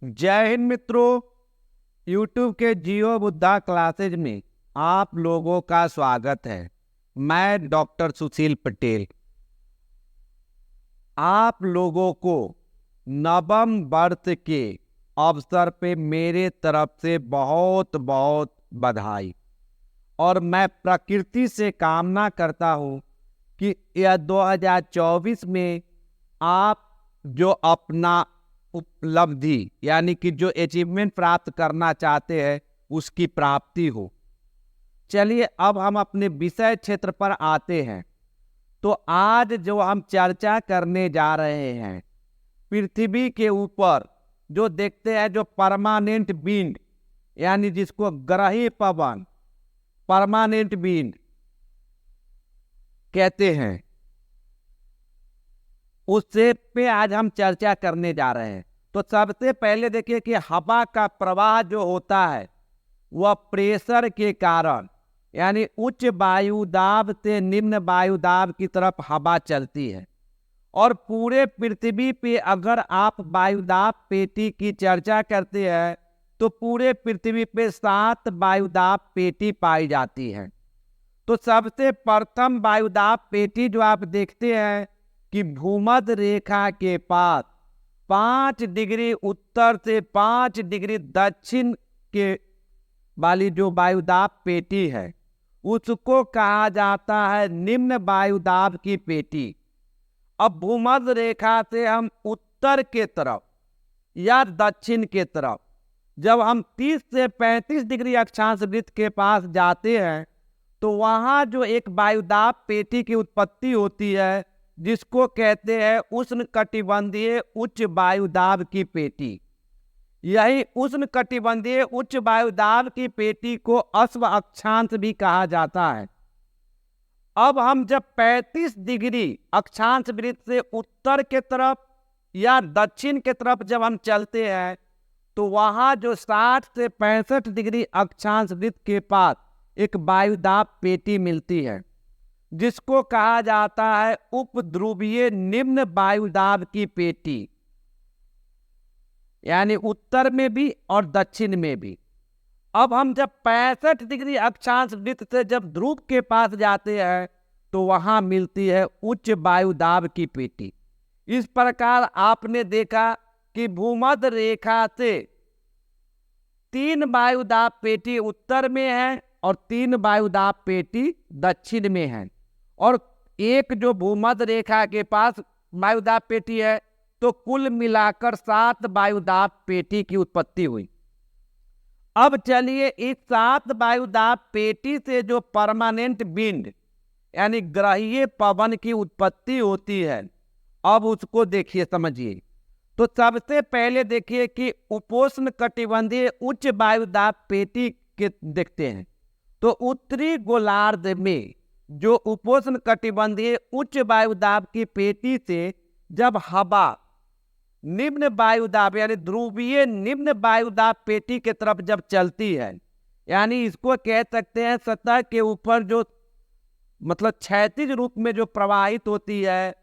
जय हिंद मित्रों। YouTube के जियो बुद्धा क्लासेज में आप लोगों का स्वागत है। मैं डॉक्टर सुशील पटेल आप लोगों को नवम वर्ष के अवसर पे मेरे तरफ से बहुत बहुत बधाई। और मैं प्रकृति से कामना करता हूँ कि यह 2024 में आप जो अपना उपलब्धि यानी कि जो अचीवमेंट प्राप्त करना चाहते हैं उसकी प्राप्ति हो। चलिए अब हम अपने विषय क्षेत्र पर आते हैं। तो आज जो हम चर्चा करने जा रहे हैं, पृथ्वी के ऊपर जो देखते हैं जो परमानेंट विंड यानी जिसको ग्रही पवन परमानेंट विंड कहते हैं, उससे पे आज हम चर्चा करने जा रहे हैं। तो सबसे पहले देखिए कि हवा का प्रवाह जो होता है वह प्रेशर के कारण यानी उच्च वायुदाब से निम्न वायुदाब की तरफ हवा चलती है। और पूरे पृथ्वी पे अगर आप वायुदाब पेटी की चर्चा करते हैं तो पूरे पृथ्वी पे 7 वायुदाब पेटी पाई जाती है। तो सबसे प्रथम वायुदाब पेटी जो आप देखते हैं कि भूमध्य रेखा के पास 5 डिग्री उत्तर से 5 डिग्री दक्षिण के वाली जो वायुदाब पेटी है उसको कहा जाता है निम्न वायुदाब की पेटी। अब भूमध्य रेखा से हम उत्तर के तरफ या दक्षिण के तरफ जब हम 30 से 35 डिग्री अक्षांश वृत्त के पास जाते हैं तो वहां जो एक वायुदाब पेटी की उत्पत्ति होती है जिसको कहते हैं उष्णकटिबंधीय उच्च वायुदाब की पेटी। यही उष्णकटिबंधीय उच्च वायुदाब की पेटी को अश्व अक्षांश भी कहा जाता है। अब हम जब 35 डिग्री अक्षांश वृत्त से उत्तर के तरफ या दक्षिण के तरफ जब हम चलते हैं तो वहां जो 60 से 65 डिग्री अक्षांश वृत्त के पास एक वायुदाब पेटी मिलती है जिसको कहा जाता है उपध्रुवीय निम्न वायुदाब की पेटी, यानी उत्तर में भी और दक्षिण में भी। अब हम जब 65 डिग्री अक्षांश वृत्त से जब ध्रुव के पास जाते हैं तो वहां मिलती है उच्च वायुदाब की पेटी। इस प्रकार आपने देखा कि भूमध्य रेखा से 3 वायुदाब पेटी उत्तर में है और 3 वायुदाब पेटी दक्षिण में है और एक जो भूमध्य रेखा के पास वायुदाब पेटी है। तो कुल मिलाकर 7 वायुदाब पेटी की उत्पत्ति हुई। अब चलिए इस 7 वायुदाब पेटी से जो परमानेंट विंड यानी ग्रहीय पवन की उत्पत्ति होती है अब उसको देखिए, समझिए। तो सबसे पहले देखिए कि उपोष्ण कटिबंधीय उच्च वायुदाब पेटी के देखते हैं। तो उत्तरी गोलार्ध में जो उपोष्ण कटिबंधीय उच्च वायुदाब की पेटी से जब हवा निम्न वायुदाब यानी ध्रुवीय निम्न वायुदाब पेटी के तरफ जब चलती है, यानी इसको कह सकते हैं सतह के ऊपर जो मतलब क्षैतिज रूप में जो प्रवाहित होती है,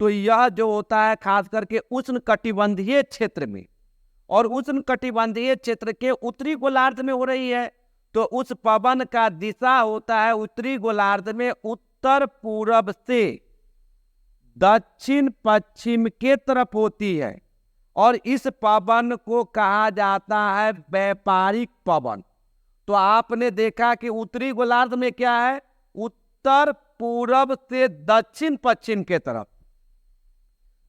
तो यह जो होता है खास करके उष्णकटिबंधीय क्षेत्र में, और उष्णकटिबंधीय क्षेत्र के उत्तरी गोलार्ध में हो रही है। तो उस पवन का दिशा होता है उत्तरी गोलार्ध में उत्तर पूर्व से दक्षिण पश्चिम के तरफ होती है और इस पवन को कहा जाता है व्यापारिक पवन। तो आपने देखा कि उत्तरी गोलार्ध में क्या है, उत्तर पूर्व से दक्षिण पश्चिम के तरफ,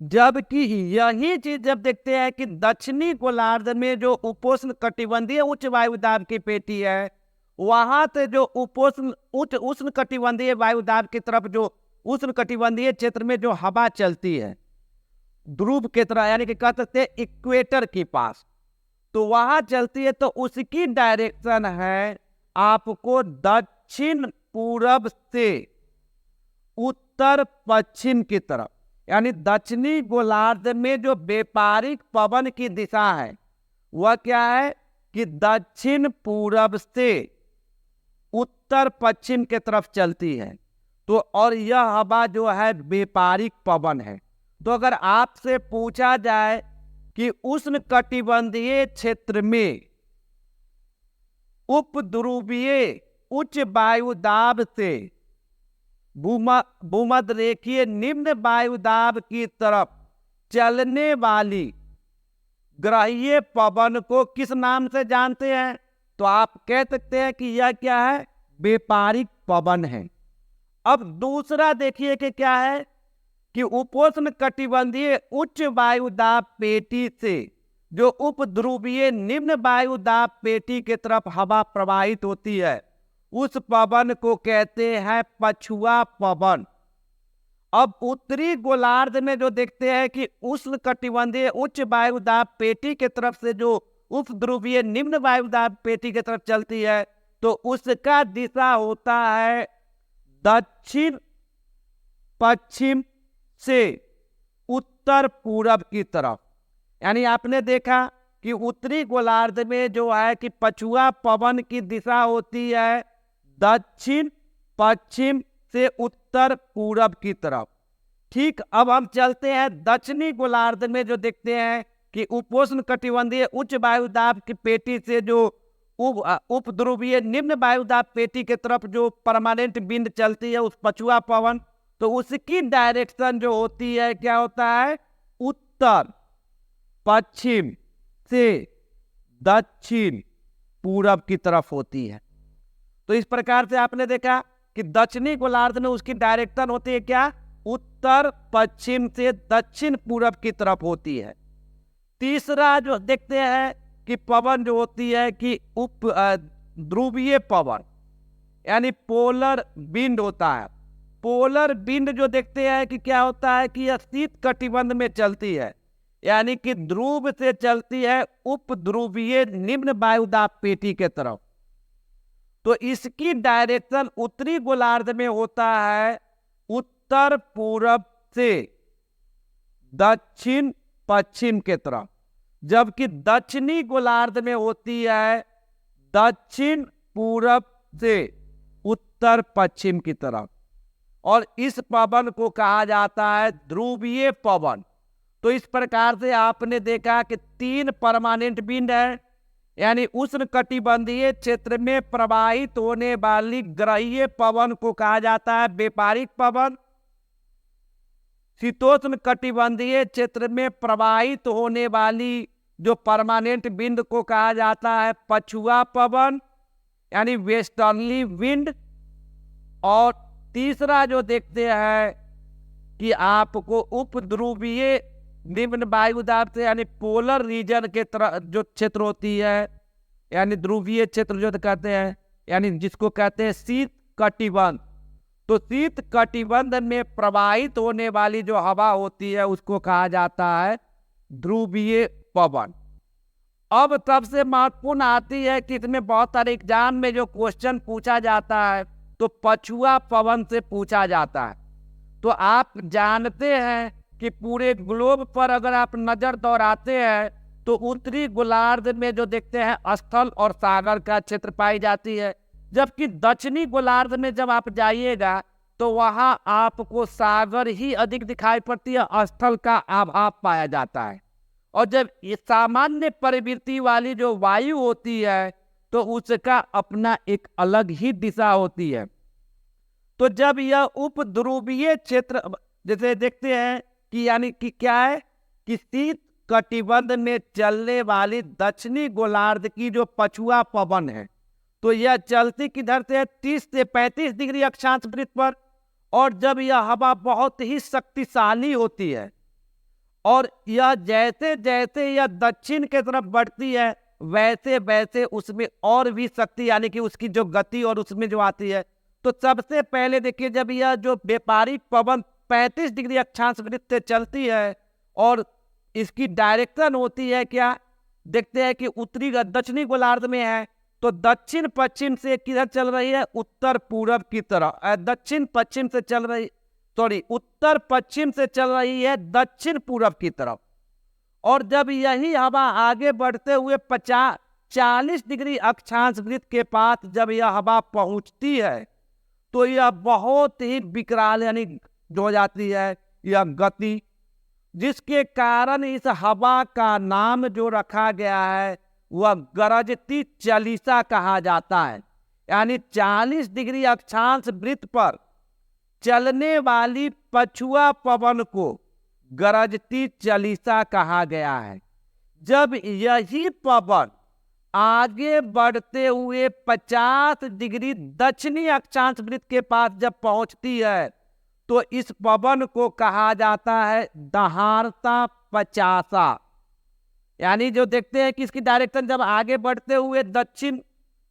जबकि यही चीज जब देखते हैं कि दक्षिणी गोलार्ध में जो उपोष्ण कटिबंधीय उच्च वायुदाब की पेटी है वहां से जो उष्ण कटिबंधीय वायुदाब की तरफ जो उष्ण कटिबंधीय क्षेत्र में जो हवा चलती है ध्रुव के तरह यानी कि कह सकते हैं इक्वेटर के पास, तो वहां चलती है। तो उसकी डायरेक्शन है आपको दक्षिण पूर्व से उत्तर पश्चिम की तरफ, यानी दक्षिणी गोलार्ध में जो व्यापारिक पवन की दिशा है वह क्या है कि दक्षिण पूर्व से उत्तर पश्चिम की तरफ चलती है। तो और यह हवा जो है व्यापारिक पवन है। तो अगर आपसे पूछा जाए कि उष्णकटिबंधीय क्षेत्र में उपध्रुवीय उच्च वायुदाब से भूमध्य रेखीय निम्न वायुदाब की तरफ चलने वाली ग्रहीय पवन को किस नाम से जानते हैं? तो आप कह सकते हैं कि यह क्या है? व्यापारिक पवन है। अब दूसरा देखिए कि क्या है कि उपोष्ण कटिबंधीय उच्च वायुदाब पेटी से जो उपध्रुवीय निम्न वायुदाब पेटी के तरफ हवा प्रवाहित होती है, उस पवन को कहते हैं पछुआ पवन। अब उत्तरी गोलार्ध में जो देखते हैं कि उष्ण कटिबंधीय उच्च वायुदाब पेटी के तरफ से जो उपध्रुवीय निम्न वायुदाब पेटी की तरफ चलती है, तो उसका दिशा होता है दक्षिण पश्चिम से उत्तर पूरब की तरफ। यानी आपने देखा कि उत्तरी गोलार्ध में जो है कि पछुआ पवन की दिशा होती है दक्षिण पश्चिम से उत्तर पूरब की तरफ। ठीक, अब हम चलते हैं दक्षिणी गोलार्ध में जो देखते हैं कि उपोष्ण कटिबंधीय उच्च वायुदाब की पेटी से जो उपध्रुवीय निम्न वायुदाब पेटी के तरफ जो परमानेंट विंड चलती है, उस पछुआ पवन, तो उसकी डायरेक्शन जो होती है क्या होता है? उत्तर पश्चिम से दक्षिण पूरब की तरफ होती है। तो इस प्रकार से आपने देखा कि दक्षिणी गोलार्ध में उसकी डायरेक्शन होती है क्या? उत्तर पश्चिम से दक्षिण पूरब की तरफ होती है। तीसरा जो देखते हैं कि पवन जो होती है कि उप ध्रुवीय पवन यानी पोलर विंड होता है। पोलर विंड जो देखते हैं कि क्या होता है कि यह शीत कटिबंध में चलती है, यानी कि ध्रुव से चलती है उपध्रुवीय निम्न वायुदाब पेटी के तरफ। तो इसकी डायरेक्शन उत्तरी गोलार्ध में होता है उत्तर पूरब से दक्षिण पश्चिम के तरफ, जबकि दक्षिणी गोलार्ध में होती है दक्षिण पूरब से उत्तर पश्चिम की तरफ। और इस पवन को कहा जाता है ध्रुवीय पवन। तो इस प्रकार से आपने देखा कि 3 परमानेंट विंड है, यानी उष्ण कटिबंधीय क्षेत्र में प्रवाहित होने वाली ग्रहीय पवन को कहा जाता है व्यापारिक पवन। शीतोष्ण कटिबंधीय क्षेत्र में प्रवाहित होने वाली जो परमानेंट विंड को कहा जाता है पछुआ पवन, यानी वेस्टर्नली विंड। और तीसरा जो देखते हैं कि आपको उपध्रुवीय निम्न वायुदाब से यानी पोलर रीजन के तरह जो क्षेत्र होती है, यानी ध्रुवीय क्षेत्र जो कहते हैं, यानी जिसको कहते हैं शीत कटिबंध। तो शीत कटिबंध में प्रवाहित होने वाली जो हवा होती है उसको कहा जाता है ध्रुवीय पवन। अब सबसे महत्वपूर्ण आती है कि इसमें बहुत सारे एग्जाम में जो क्वेश्चन पूछा जाता है तो पछुआ पवन से पूछा जाता है। तो आप जानते हैं कि पूरे ग्लोब पर अगर आप नजर दौड़ाते हैं तो उत्तरी गोलार्ध में जो देखते हैं स्थल और सागर का क्षेत्र पाई जाती है, जबकि दक्षिणी गोलार्ध में जब आप जाइएगा तो वहां आपको सागर ही अधिक दिखाई पड़ती है, स्थल का अभाव पाया जाता है। और जब ये सामान्य प्रवृत्ति वाली जो वायु होती है तो उसका अपना एक अलग ही दिशा होती है। तो जब यह उपध्रुवीय क्षेत्र जैसे देखते हैं कि यानी कि क्या है कि शीत कटिबंध में चलने वाली दक्षिणी गोलार्ध की जो पछुआ पवन है, तो यह चलती किधर से है? 30 से 35 डिग्री अक्षांश वृत्त पर। और जब यह हवा बहुत ही शक्तिशाली होती है और यह जैसे जैसे यह दक्षिण की तरफ बढ़ती है वैसे वैसे उसमें और भी शक्ति यानी कि उसकी जो गति और उसमें जो आती है। तो सबसे पहले देखिए जब यह जो व्यापारिक पवन 35 डिग्री अक्षांश वृत्त से चलती है और इसकी डायरेक्शन होती है क्या? देखते हैं कि उत्तरी दक्षिणी गोलार्ध में है तो दक्षिण पश्चिम से किधर चल रही है? उत्तर पूरब की तरफ। दक्षिण पश्चिम से चल रही उत्तर पश्चिम से चल रही है दक्षिण पूरब की तरफ। और जब यही हवा आगे बढ़ते हुए 40 डिग्री अक्षांश वृत्त के पास जब यह हवा पहुंचती है तो यह बहुत ही विकराल यानी जो हो जाती है यह गति। जिसके कारण इस हवा का नाम जो रखा गया है वह गरजती चालीसा कहा जाता है। यानी 40 डिग्री अक्षांश वृत्त पर चलने वाली पछुआ पवन को गरजती चालीसा कहा गया है। जब यही पवन आगे बढ़ते हुए 50 डिग्री दक्षिणी अक्षांश वृत्त के पास जब पहुंचती है तो इस पवन को कहा जाता है दहाड़ता पचासा। यानी जो देखते हैं कि इसकी डायरेक्शन जब आगे बढ़ते हुए दक्षिण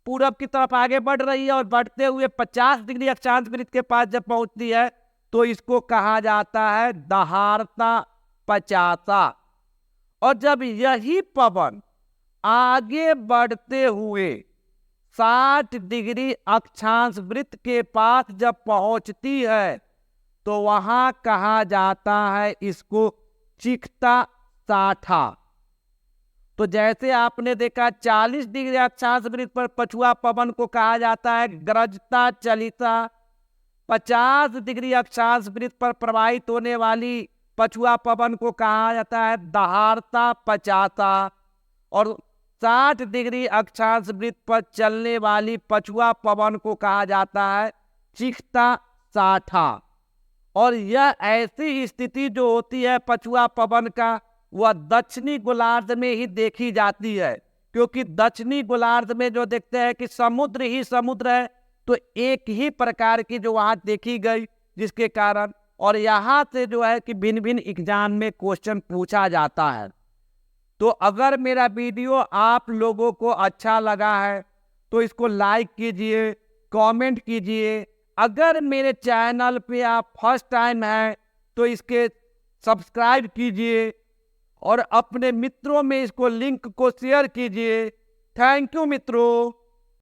पूरब की तरफ आगे बढ़ रही है और बढ़ते हुए 50 डिग्री अक्षांश वृत्त के पास जब पहुंचती है तो इसको कहा जाता है दहाड़ता पचासा। और जब यही पवन आगे बढ़ते हुए 60 डिग्री अक्षांश वृत्त के पास जब पहुंचती है तो वहां कहा जाता है इसको चिकता साठा। तो जैसे आपने देखा 40 डिग्री अक्षांश वृत्त पर पछुआ पवन को कहा जाता है गरजता चालीसा, 50 डिग्री अक्षांश वृत्त पर प्रवाहित होने वाली पछुआ पवन को कहा जाता है दहाड़ता पचासा, और 60 डिग्री अक्षांश वृत्त पर चलने वाली पछुआ पवन को कहा जाता है चिकता साठा। और यह ऐसी स्थिति जो होती है पछुआ पवन का वह दक्षिणी गोलार्ध में ही देखी जाती है, क्योंकि दक्षिणी गोलार्ध में जो देखते हैं कि समुद्र ही समुद्र है, तो एक ही प्रकार की जो वहां देखी गई, जिसके कारण और यहाँ से जो है कि भिन्न भिन्न एग्जाम में क्वेश्चन पूछा जाता है। तो अगर मेरा वीडियो आप लोगों को अच्छा लगा है तो इसको लाइक कीजिए, कमेंट कीजिए। अगर मेरे चैनल पे आप फर्स्ट टाइम हैं तो इसके सब्सक्राइब कीजिए और अपने मित्रों में इसको लिंक को शेयर कीजिए। थैंक यू मित्रों।